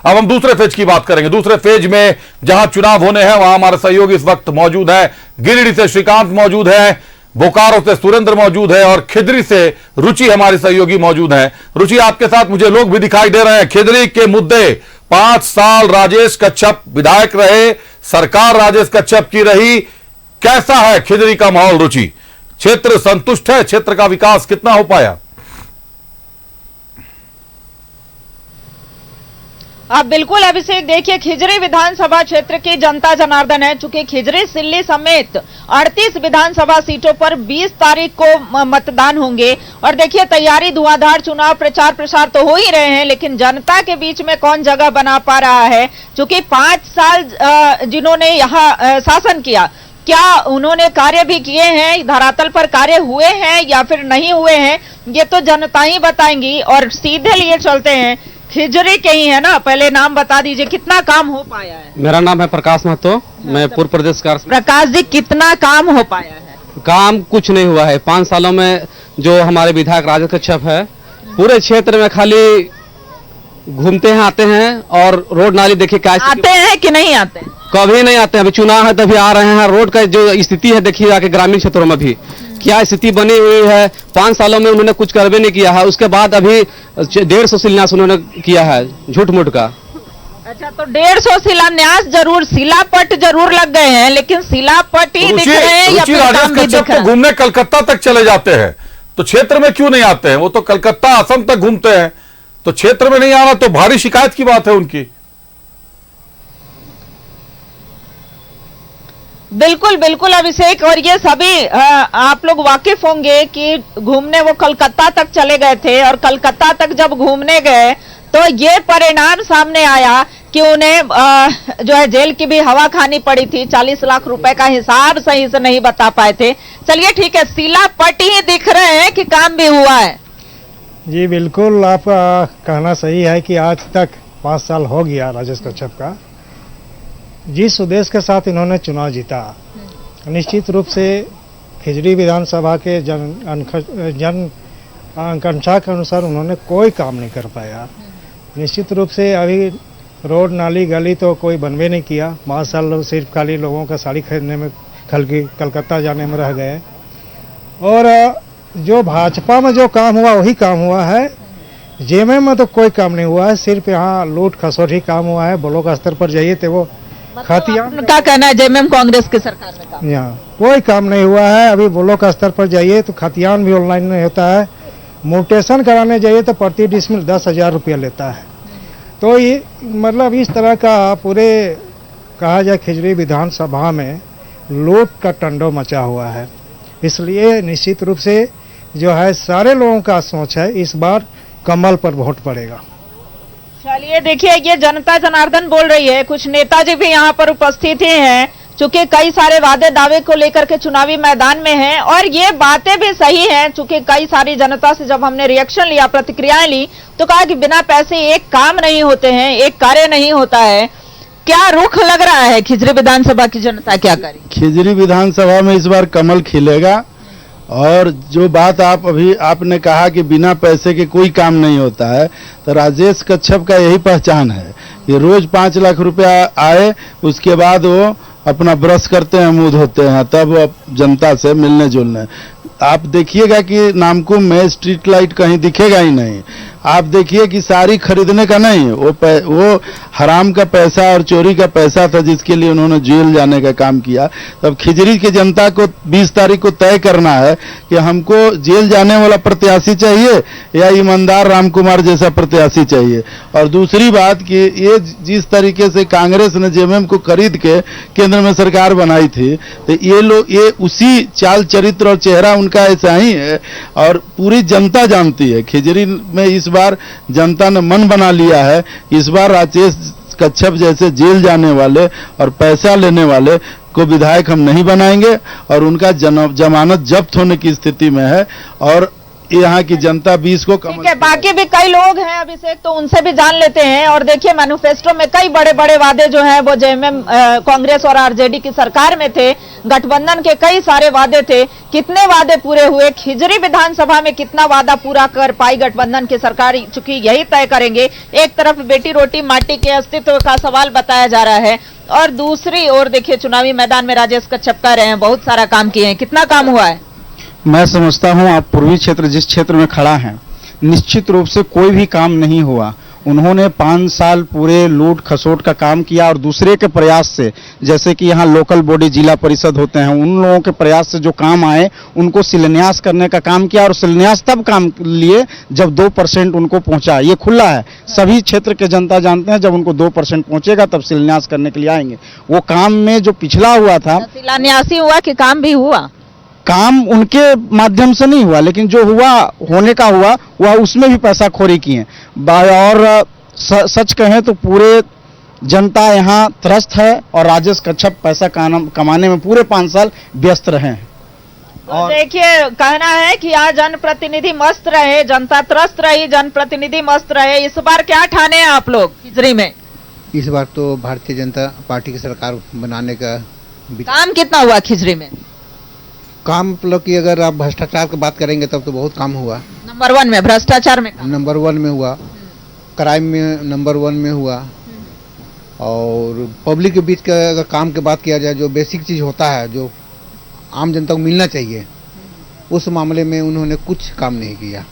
अब हम दूसरे फेज की बात करेंगे। दूसरे फेज में जहां चुनाव होने हैं वहां हमारे सहयोगी इस वक्त मौजूद है। गिरिडीह से श्रीकांत मौजूद है, बोकारो से सुरेंद्र मौजूद है और खिजरी से रुचि हमारी सहयोगी मौजूद है। रुचि, आपके साथ मुझे लोग भी दिखाई दे रहे हैं। खिजरी के मुद्दे, 5 साल राजेश कच्छप विधायक रहे, सरकार राजेश कच्छप की रही, कैसा है खिजरी का माहौल? रुचि, क्षेत्र संतुष्ट है? क्षेत्र का विकास कितना हो पाया? आप बिल्कुल अभिषेक, देखिए खिजरी विधानसभा क्षेत्र की जनता जनार्दन है। चूंकि खिजरी सिल्ली समेत 38 विधानसभा सीटों पर 20 तारीख को मतदान होंगे और देखिए तैयारी धुआंधार, चुनाव प्रचार प्रसार तो हो ही रहे हैं, लेकिन जनता के बीच में कौन जगह बना पा रहा है? चूंकि 5 साल जिन्होंने यहाँ शासन किया, क्या उन्होंने कार्य भी किए हैं, धरातल पर कार्य हुए हैं या फिर नहीं हुए हैं, ये तो जनता ही बताएंगी। और सीधे लिए चलते हैं, खिजरी के ही है ना, पहले नाम बता दीजिए, कितना काम हो पाया है? मेरा नाम है प्रकाश महतो, मैं पूर्व प्रदेश का। प्रकाश जी, कितना काम हो पाया है? काम कुछ नहीं हुआ है। 5 सालों में जो हमारे विधायक राजेश कच्छप है, पूरे क्षेत्र में खाली घूमते हैं, आते हैं और रोड नाली देखिए क्या आते हैं कि नहीं आते हैं? कभी नहीं आते हैं। अभी चुनाव है तभी आ रहे हैं। रोड का जो स्थिति है देखिए आके ग्रामीण क्षेत्रों में भी क्या स्थिति बनी हुई है। 5 सालों में उन्होंने कुछ करवे नहीं किया है। उसके बाद अभी 150 शिलान्यास उन्होंने किया है झूठ मूठ का। अच्छा, तो 150 शिलान्यास जरूर, शिलापट जरूर लग गए हैं, लेकिन शिलापट ही दिख रहे हैं या फिर काम भी दिख रहा है? घूमने कलकत्ता तक चले जाते हैं तो क्षेत्र में क्यों नहीं आते हैं? वो तो कलकत्ता असम तक घूमते हैं, तो क्षेत्र में नहीं आना तो भारी शिकायत की बात है उनकी। बिल्कुल बिल्कुल अभिषेक, और ये सभी आप लोग वाकिफ होंगे कि घूमने वो कलकत्ता तक चले गए थे और कलकत्ता तक जब घूमने गए तो ये परिणाम सामने आया कि उन्हें जो है जेल की भी हवा खानी पड़ी थी। 40 लाख रुपए का हिसाब सही से नहीं बता पाए थे। चलिए ठीक है, शिलापट ही दिख रहे हैं कि काम भी हुआ है? जी बिल्कुल, आपका कहना सही है कि आज तक 5 साल हो गया राजेश कच्छप का। जिस उद्देश्य के साथ इन्होंने चुनाव जीता, निश्चित रूप से खिजरी विधानसभा के जन आकांक्षा के अनुसार उन्होंने कोई काम नहीं कर पाया। निश्चित रूप से अभी रोड नाली गली तो कोई बनवे नहीं किया। 5 साल लोग सिर्फ खाली लोगों का साड़ी खरीदने में, कलकत्ता जाने में रह गए। और जो भाजपा में जो काम हुआ वही काम हुआ है, जेएमएम में तो कोई काम नहीं हुआ है। सिर्फ यहाँ लूट खसोट ही काम हुआ है। ब्लॉक स्तर पर जाइए तो वो खतियान का कहना है जेएमएम कांग्रेस की सरकार में काम, यहाँ कोई काम नहीं हुआ है। अभी ब्लॉक स्तर पर जाइए तो खतियान भी ऑनलाइन नहीं होता है। म्यूटेशन कराने जाइए तो प्रति डिसमिल 10,000 रुपया लेता है। तो ये मतलब इस तरह का पूरे कहा जाए खिजरी विधानसभा में लूट का टंडो मचा हुआ है। इसलिए निश्चित रूप से जो है सारे लोगों का सोच है इस बार कमल पर वोट पड़ेगा। चलिए देखिए, ये जनता जनार्दन बोल रही है, कुछ नेताजी भी यहाँ पर उपस्थित ही हैं, चूंकि कई सारे वादे दावे को लेकर के चुनावी मैदान में हैं और ये बातें भी सही हैं। चूंकि कई सारी जनता से जब हमने रिएक्शन लिया, प्रतिक्रियाएं ली, तो कहा कि बिना पैसे एक काम नहीं होते हैं, एक कार्य नहीं होता है। क्या रुख लग रहा है खिजरी विधानसभा की जनता क्या करे? खिजरी विधानसभा में इस बार कमल खिलेगा। और जो बात आपने कहा कि बिना पैसे के कोई काम नहीं होता है, तो राजेश कच्छप का यही पहचान है कि रोज 5 लाख रुपया आए, उसके बाद वो अपना ब्रश करते हैं, मुंह धोते हैं, तब वो जनता से मिलने जुलने। आप देखिएगा कि नामकुम में स्ट्रीट लाइट कहीं दिखेगा ही नहीं। आप देखिए कि साड़ी खरीदने का नहीं, वो हराम का पैसा और चोरी का पैसा था जिसके लिए उन्होंने जेल जाने का काम किया। तब खिजरी की जनता को 20 तारीख को तय करना है कि हमको जेल जाने वाला प्रत्याशी चाहिए या ईमानदार राम कुमार जैसा प्रत्याशी चाहिए। और दूसरी बात कि ये जिस तरीके से कांग्रेस ने जेएमएम को खरीद के केंद्र में सरकार बनाई थी, तो ये उसी चाल चरित्र और चेहरा उनका ऐसा ही है और पूरी जनता जानती है। खिजरी में इस बार जनता ने मन बना लिया है, इस बार राजेश कच्छप जैसे जेल जाने वाले और पैसा लेने वाले को विधायक हम नहीं बनाएंगे और उनका जमानत जब्त होने की स्थिति में है। और यहाँ की जनता 20 को ठीक है, बाकी भी कई लोग हैं अभिषेक, तो उनसे भी जान लेते हैं। और देखिए मैनिफेस्टो में कई बड़े बड़े वादे जो हैं वो जेएमएम कांग्रेस और आरजेडी की सरकार में थे, गठबंधन के कई सारे वादे थे। कितने वादे पूरे हुए, खिजरी विधानसभा में कितना वादा पूरा कर पाई गठबंधन की सरकार, चूंकि यही तय करेंगे। एक तरफ बेटी रोटी माटी के अस्तित्व का सवाल बताया जा रहा है, और दूसरी ओर देखिए चुनावी मैदान में राजेश कच्छप कह रहे हैं बहुत सारा काम किए हैं। कितना काम हुआ है? मैं समझता हूं आप पूर्वी क्षेत्र जिस क्षेत्र में खड़ा हैं, निश्चित रूप से कोई भी काम नहीं हुआ। उन्होंने 5 साल पूरे लूट खसोट का काम किया, और दूसरे के प्रयास से, जैसे कि यहाँ लोकल बॉडी जिला परिषद होते हैं, उन लोगों के प्रयास से जो काम आए उनको शिलान्यास करने का काम किया। और शिलान्यास तब काम लिए जब 2% उनको पहुंचा। ये खुला है, सभी क्षेत्र के जनता जानते हैं, जब उनको 2% पहुंचेगा तब शिलान्यास करने के लिए आएंगे। वो काम में जो पिछला हुआ था, शिलान्यास ही हुआ कि काम भी हुआ? काम उनके माध्यम से नहीं हुआ, लेकिन जो हुआ होने का हुआ वह उसमें भी पैसाखोरी की है। और सच कहें तो पूरे जनता यहाँ त्रस्त है, और राजेश कच्छप पैसा कमाने में पूरे 5 साल व्यस्त रहे हैं। और देखिए कहना है कि यहाँ जनप्रतिनिधि मस्त रहे, जनता त्रस्त रही, जनप्रतिनिधि मस्त रहे। इस बार क्या ठाने हैं आप लोग खिजरी में? इस बार तो भारतीय जनता पार्टी की सरकार बनाने का काम कितना हुआ खिजरी में? काम मतलब कि अगर आप भ्रष्टाचार की बात करेंगे तब तो बहुत काम हुआ। नंबर 1 में भ्रष्टाचार में नंबर 1 में हुआ, क्राइम में नंबर 1 में हुआ, और पब्लिक के बीच का अगर काम की बात किया जाए, जो बेसिक चीज़ होता है जो आम जनता को मिलना चाहिए, उस मामले में उन्होंने कुछ काम नहीं किया।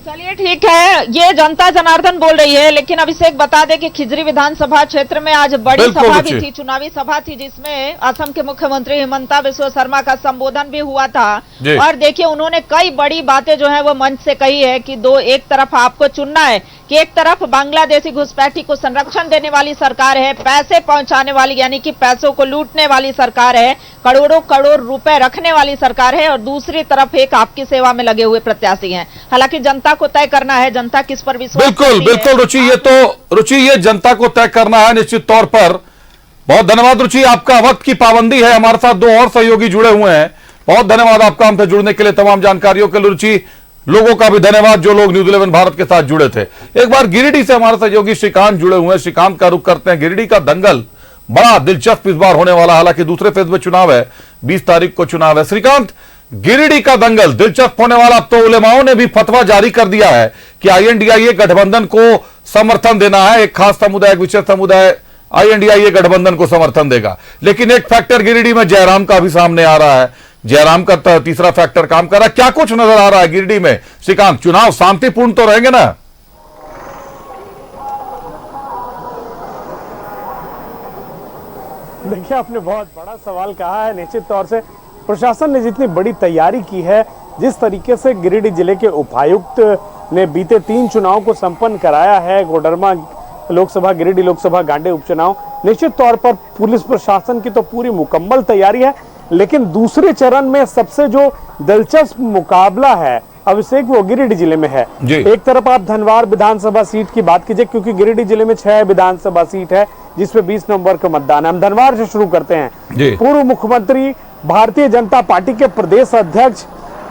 चलिए ठीक है, ये जनता जनार्दन बोल रही है, लेकिन अभिषेक बता दें कि खिजरी विधानसभा क्षेत्र में आज बड़ी सभा भी थी, चुनावी सभा थी, जिसमें असम के मुख्यमंत्री हिमंता बिस्वा शर्मा का संबोधन भी हुआ था। और देखिए उन्होंने कई बड़ी बातें जो है वो मंच से कही है कि एक तरफ आपको चुनना है कि एक तरफ बांग्लादेशी घुसपैठी को संरक्षण देने वाली सरकार है, पैसे पहुंचाने वाली यानी कि पैसों को लूटने वाली सरकार है, करोड़ों करोड़ रुपए रखने वाली सरकार है, और दूसरी तरफ एक आपकी सेवा में लगे हुए प्रत्याशी हैं। हालांकि जनता को तय करना है जनता किस पर विश्वास करती है। बिल्कुल रुचि, ये जनता को तय करना है निश्चित तौर पर। बहुत धन्यवाद रुचि, आपका वक्त की पाबंदी है। हमारे साथ 2 और सहयोगी जुड़े हुए हैं, बहुत धन्यवाद आपका हमसे जुड़ने के लिए, तमाम जानकारियों के लिए। रुचि, लोगों का भी धन्यवाद जो लोग न्यूज़ 11 भारत के साथ जुड़े थे। एक बार गिरिडीह से हमारे सहयोगी श्रीकांत जुड़े हुए हैं, श्रीकांत का रुख करते हैं। गिरिडीह का दंगल बड़ा दिलचस्प इस बार होने वाला, हालांकि दूसरे फेज में चुनाव है, 20 तारीख को चुनाव है। श्रीकांत, गिरिडीह का दंगल दिलचस्प होने वाला। अब तो उलेमाओं ने भी फतवा जारी कर दिया है कि INDIA गठबंधन को समर्थन देना है। एक खास समुदाय, एक विशेष समुदाय INDIA गठबंधन को समर्थन देगा। लेकिन एक फैक्टर गिरिडीह में जयराम का भी सामने आ रहा है, जयराम का तीसरा फैक्टर काम कर रहा है। क्या कुछ नजर आ रहा है गिरिडीह में? श्रीकांत, चुनाव शांतिपूर्ण तो रहेंगे ना? देखिए, आपने बहुत बड़ा सवाल कहा है। निश्चित तौर से प्रशासन ने जितनी बड़ी तैयारी की है, जिस तरीके से गिरिडीह जिले के उपायुक्त ने बीते 3 चुनाव को संपन्न कराया है, कोडरमा लोकसभा, गिरिडीह लोकसभा, गांडे उपचुनाव, निश्चित तौर पर पुलिस प्रशासन की तो पूरी मुकम्मल तैयारी है। लेकिन दूसरे चरण में सबसे जो दिलचस्प मुकाबला है अभिषेक, वो गिरिडीह जिले में है। एक तरफ आप धनवार विधानसभा सीट की बात कीजिए, क्योंकि गिरिडीह जिले में 6 विधानसभा सीट है जिसमें 20 नवंबर को मतदान है। हम धनवार से शुरू करते हैं। पूर्व मुख्यमंत्री, भारतीय जनता पार्टी के प्रदेश अध्यक्ष,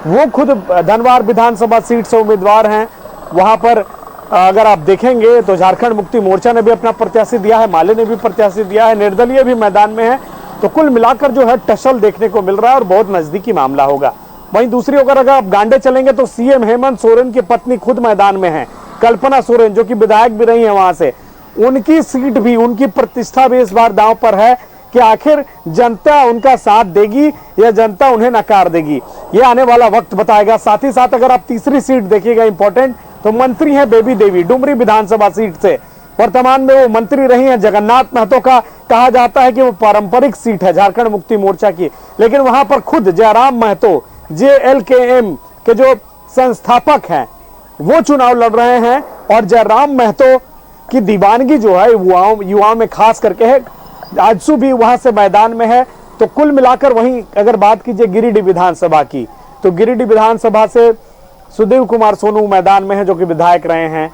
वो खुद धनवार विधानसभा सीट से उम्मीदवार हैं। वहां पर अगर आप देखेंगे तो झारखंड मुक्ति मोर्चा ने भी अपना प्रत्याशी दिया है, माले ने भी प्रत्याशी दिया है, निर्दलीय भी मैदान में है। तो कुल मिलाकर जो है टसल देखने को मिल रहा है और बहुत नजदीकी मामला होगा। वहीं दूसरी ओर अगर आप गांडे चलेंगे तो CM हेमंत सोरेन की पत्नी खुद मैदान में है, कल्पना सोरेन, जो कि विधायक भी रही है वहां से। उनकी सीट भी, उनकी प्रतिष्ठा भी इस बार दांव पर है कि आखिर जनता उनका साथ देगी या जनता उन्हें नकार देगी, ये आने वाला वक्त बताएगा। साथ ही साथ अगर आप तीसरी सीट देखिएगा इंपॉर्टेंट, तो मंत्री हैं बेबी देवी, डुमरी विधानसभा सीट से। वर्तमान में वो मंत्री रही हैं। जगन्नाथ महतो का कहा जाता है कि वो पारंपरिक सीट है झारखंड मुक्ति मोर्चा की, लेकिन वहां पर खुद जयराम महतो, JLKM के जो संस्थापक हैं, वो चुनाव लड़ रहे हैं। और जयराम महतो की दीवानगी जो है युवाओं में खास करके है। आजसू भी वहां से मैदान में है। तो कुल मिलाकर वहीं अगर बात कीजिए गिरिडीह विधानसभा की, तो गिरिडीह विधानसभा से सुदेव कुमार सोनू मैदान में है, जो कि विधायक रहे हैं,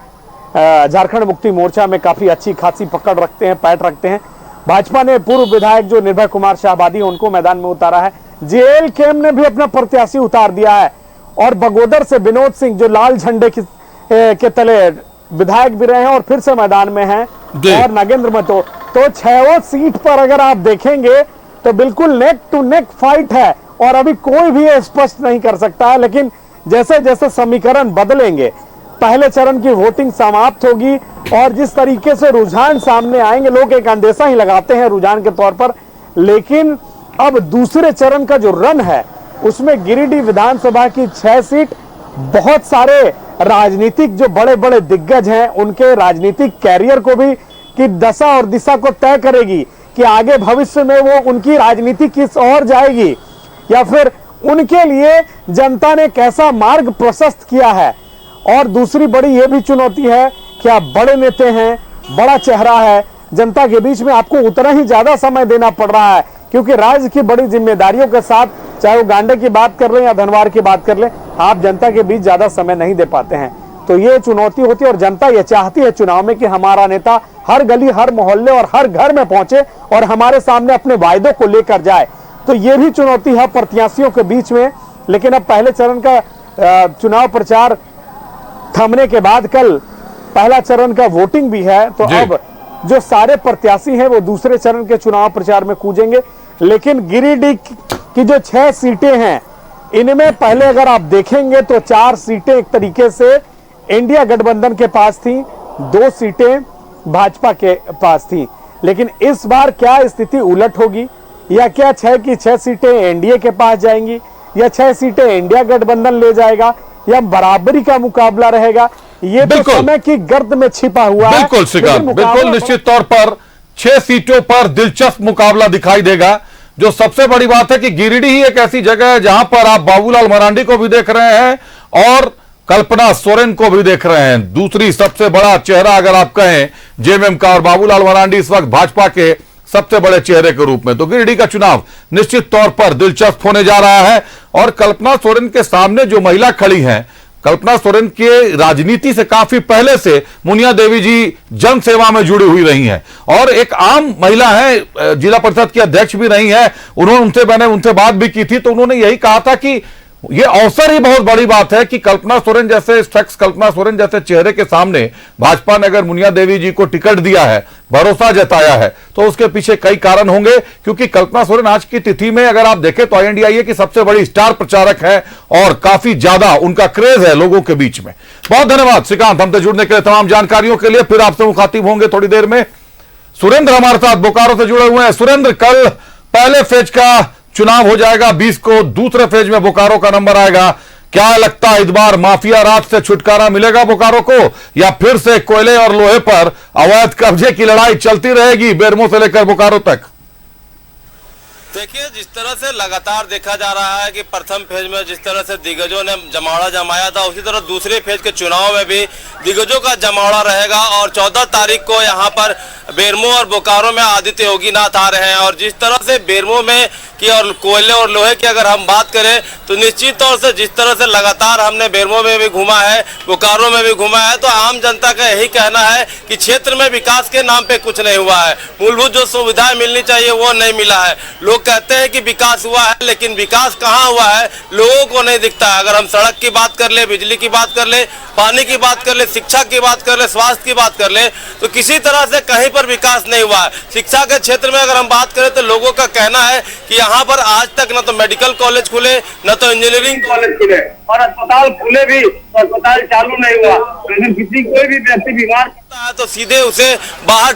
झारखंड मुक्ति मोर्चा में काफी अच्छी खासी पकड़ रखते हैं, पैठ रखते हैं। भाजपा ने पूर्व विधायक जो निर्भय कुमार शाहबादी उनको मैदान में उतारा है। JLKM ने भी अपना प्रत्याशी उतार दिया है। और बगोदर से विनोद सिंह जो लाल झंडे के तले विधायक भी रहे हैं और फिर से मैदान में हैं, और नागेंद्र महतो। तो 6 सीट पर अगर आप देखेंगे तो बिल्कुल नेक टू नेक फाइट है और अभी कोई भी स्पष्ट नहीं कर सकता है। लेकिन जैसे जैसे समीकरण बदलेंगे, पहले चरण की वोटिंग समाप्त होगी और जिस तरीके से रुझान सामने आएंगे, लोग एक अंदेशा ही लगाते हैं रुझान के तौर पर, लेकिन अब दूसरे चरण का जो रन है उसमें गिरिडीह विधानसभा की 6 सीट बहुत सारे राजनीतिक जो बड़े बड़े दिग्गज हैं उनके राजनीतिक कैरियर को भी की दशा और दिशा को तय करेगी कि आगे भविष्य में वो उनकी राजनीति किस ओर जाएगी या फिर उनके लिए जनता ने कैसा मार्ग प्रशस्त किया है। और दूसरी बड़ी ये भी चुनौती है कि आप बड़े नेता हैं, बड़ा चेहरा है, जनता के बीच में आपको उतना ही ज्यादा समय देना पड़ रहा है क्योंकि राज्य की बड़ी जिम्मेदारियों के साथ, चाहे वो गांडे की बात कर लें या धनवार की बात कर लें, आप जनता के बीच ज्यादा समय नहीं दे पाते हैं। तो ये चुनौती होती है और जनता ये चाहती है चुनाव में कि हमारा नेता हर गली, हर मोहल्ले और हर घर में पहुंचे और हमारे सामने अपने वायदों को लेकर जाए। तो ये भी चुनौती है प्रत्याशियों के बीच में। लेकिन अब पहले चरण का चुनाव प्रचार थमने के बाद कल पहला चरण का वोटिंग भी है, तो अब जो सारे प्रत्याशी हैं वो दूसरे चरण के चुनाव प्रचार में कूदेंगे। लेकिन गिरिडीह की जो 6 सीटें हैं इनमें पहले अगर आप देखेंगे तो 4 सीटें एक तरीके से इंडिया गठबंधन के पास थी, 2 सीटें भाजपा के पास थी। लेकिन इस बार क्या स्थिति उलट होगी, या क्या 6 की 6 सीटें एनडीए के पास जाएंगी, या 6 सीटें इंडिया गठबंधन ले जाएगा, या बराबरी का मुकाबला रहेगा, ये तो समय की गर्द में छिपा हुआ है। बिल्कुल श्रीकांत, बिल्कुल निश्चित तौर पर 6 सीटों पर दिलचस्प मुकाबला दिखाई देगा। जो सबसे बड़ी बात है कि गिरिडीह ही एक ऐसी जगह है जहां पर आप बाबूलाल मरांडी को भी देख रहे हैं और कल्पना सोरेन को भी देख रहे हैं। दूसरी सबसे बड़ा चेहरा अगर आप कहें जेएमएम का, और बाबूलाल मरांडी इस वक्त भाजपा के सबसे बड़े चेहरे के रूप में। तो गिरिडीह का चुनाव निश्चित तौर पर दिलचस्प होने जा रहा है। और कल्पना सोरेन के सामने जो महिला खड़ी हैं, कल्पना सोरेन के राजनीति से काफी पहले से मुनिया देवी जी जन सेवा में जुड़ी हुई रही हैं और एक आम महिला है, जिला परिषद की अध्यक्ष भी रही हैं। मैंने उनसे बात भी की थी, तो उन्होंने यही कहा था कि ये अवसर ही बहुत बड़ी बात है कि कल्पना सोरेन जैसे शख्स, कल्पना सोरेन जैसे चेहरे के सामने भाजपा ने अगर मुनिया देवी जी को टिकट दिया है, भरोसा जताया है, तो उसके पीछे कई कारण होंगे। क्योंकि कल्पना सोरेन आज की तिथि में अगर आप देखें तो INDIA की सबसे बड़ी स्टार प्रचारक है और काफी ज्यादा उनका क्रेज है लोगों के बीच में। बहुत धन्यवाद श्रीकांत, हमसे जुड़ने के लिए, तमाम जानकारियों के लिए। फिर आपसे मुखातिब होंगे थोड़ी देर में। सुरेंद्र हमारे साथ बोकारो से जुड़े हुए हैं। सुरेंद्र, कल पहले फेज का चुनाव हो जाएगा 20 को, दूसरे फेज में बोकारो का नंबर आएगा। क्या लगता है इस बार माफिया राज से छुटकारा मिलेगा बोकारो को, या फिर से कोयले और लोहे पर अवैध कब्जे की लड़ाई चलती रहेगी बेरमो से लेकर बोकारो तक? देखिए, जिस तरह से लगातार देखा जा रहा है कि प्रथम फेज में जिस तरह से दिग्गजों ने जमावड़ा जमाया था, उसी तरह दूसरे फेज के चुनाव में भी दिग्गजों का जमावड़ा रहेगा। और 14 तारीख को यहाँ पर बेरमो और बोकारो में आदित्य योगीनाथ आ रहे हैं। और जिस तरह से बेरमो में की और कोयले और लोहे की अगर हम बात करें तो निश्चित तौर से जिस तरह से लगातार हमने बेरमो में भी घूमा है, बोकारो में भी घूमा है, तो आम जनता का यही कहना है कि क्षेत्र में विकास के नाम पे कुछ नहीं हुआ है। मूलभूत जो सुविधाएं मिलनी चाहिए वो नहीं मिला है। लोग कहते हैं कि विकास हुआ है, लेकिन विकास कहाँ हुआ है लोगों को नहीं दिखता है। अगर हम सड़क की बात कर ले, बिजली की बात कर ले, पानी की बात कर ले, शिक्षा की बात कर ले, स्वास्थ्य की बात कर ले, तो किसी तरह से कहीं पर विकास नहीं हुआ है। शिक्षा के क्षेत्र में अगर हम बात करें तो लोगों का कहना है कि यहाँ पर आज तक न तो मेडिकल कॉलेज खुले, न तो इंजीनियरिंग कॉलेज खुले, और अस्पताल खुले भी तो अस्पताल चालू नहीं हुआ। अगर किसी कोई भी व्यक्ति बीमार पड़ता है तो सीधे उसे बाहर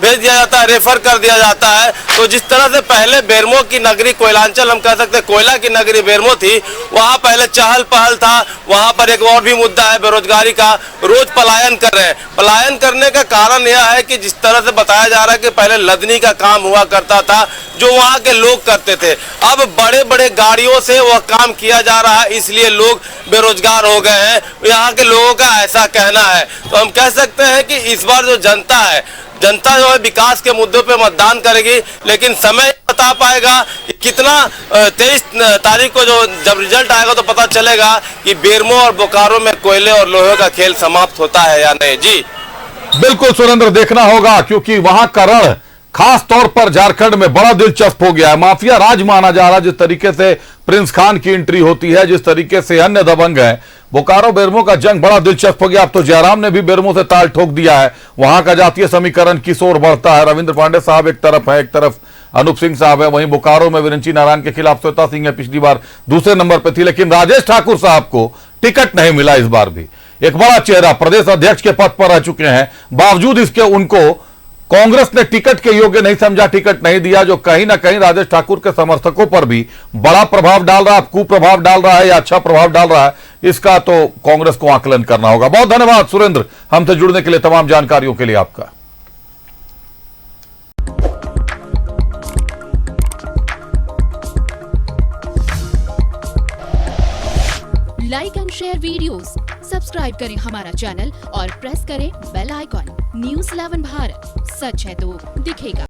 भेज दिया जाता है, रेफर कर दिया जाता है। तो जिस तरह से पहले बेरमो की नगरी, कोयलांचल हम कह सकते हैं, कोयला की नगरी बेरमो थी, वहाँ पहले चहल पहल था। वहाँ पर एक और भी मुद्दा है बेरोजगारी का, रोज पलायन कर रहे हैं। पलायन करने का कारण यह है कि जिस तरह से बताया जा रहा है कि पहले लदनी का काम हुआ करता था जो वहाँ के लोग करते थे, अब बड़े बड़े गाड़ियों से वह काम किया जा रहा है, इसलिए लोग बेरोजगार हो गए हैं। यहाँ के लोगों का ऐसा कहना है। तो हम कह सकते हैं कि इस बार जो जनता है, जनता जो है विकास के मुद्दों पे मतदान करेगी, लेकिन समय बता पाएगा कि कितना। 23 तारीख को जो जब रिजल्ट आएगा तो पता चलेगा कि बेरमो और बोकारो में कोयले और लोहे का खेल समाप्त होता है या नहीं। जी बिल्कुल सुरेंद्र, देखना होगा, क्योंकि वहां का रण खास तौर पर झारखंड में बड़ा दिलचस्प हो गया है। माफिया राज माना जा रहा है। जिस तरीके से प्रिंस खान की एंट्री होती है, जिस तरीके से अन्य दबंग है, बोकारो बेरमो का जंग बड़ा दिलचस्प हो गया। अब तो जयराम ने भी बेरमो से ताल ठोक दिया है। वहां का जातीय समीकरण किस ओर बढ़ता है। रविंद्र पांडे साहब एक तरफ है, एक तरफ अनूप सिंह साहब है, वहीं बोकारो में विरंची नारायण के खिलाफ श्वेता सिंह है, पिछली बार दूसरे नंबर पर थी, लेकिन राजेश ठाकुर साहब को टिकट नहीं मिला। इस बार भी एक बड़ा चेहरा प्रदेश अध्यक्ष के पद पर रह चुके हैं, बावजूद इसके उनको कांग्रेस ने टिकट के योग्य नहीं समझा, टिकट नहीं दिया, जो कहीं ना कहीं राजेश ठाकुर के समर्थकों पर भी बड़ा प्रभाव डाल रहा है। कुप्रभाव डाल रहा है या अच्छा प्रभाव डाल रहा है, इसका तो कांग्रेस को आकलन करना होगा। बहुत धन्यवाद सुरेंद्र, हमसे जुड़ने के लिए, तमाम जानकारियों के लिए आपका। Like and share videos, subscribe करें हमारा चैनल और प्रेस करें बेल आइकॉन। न्यूज़ 11 भारत, सच है तो दिखेगा।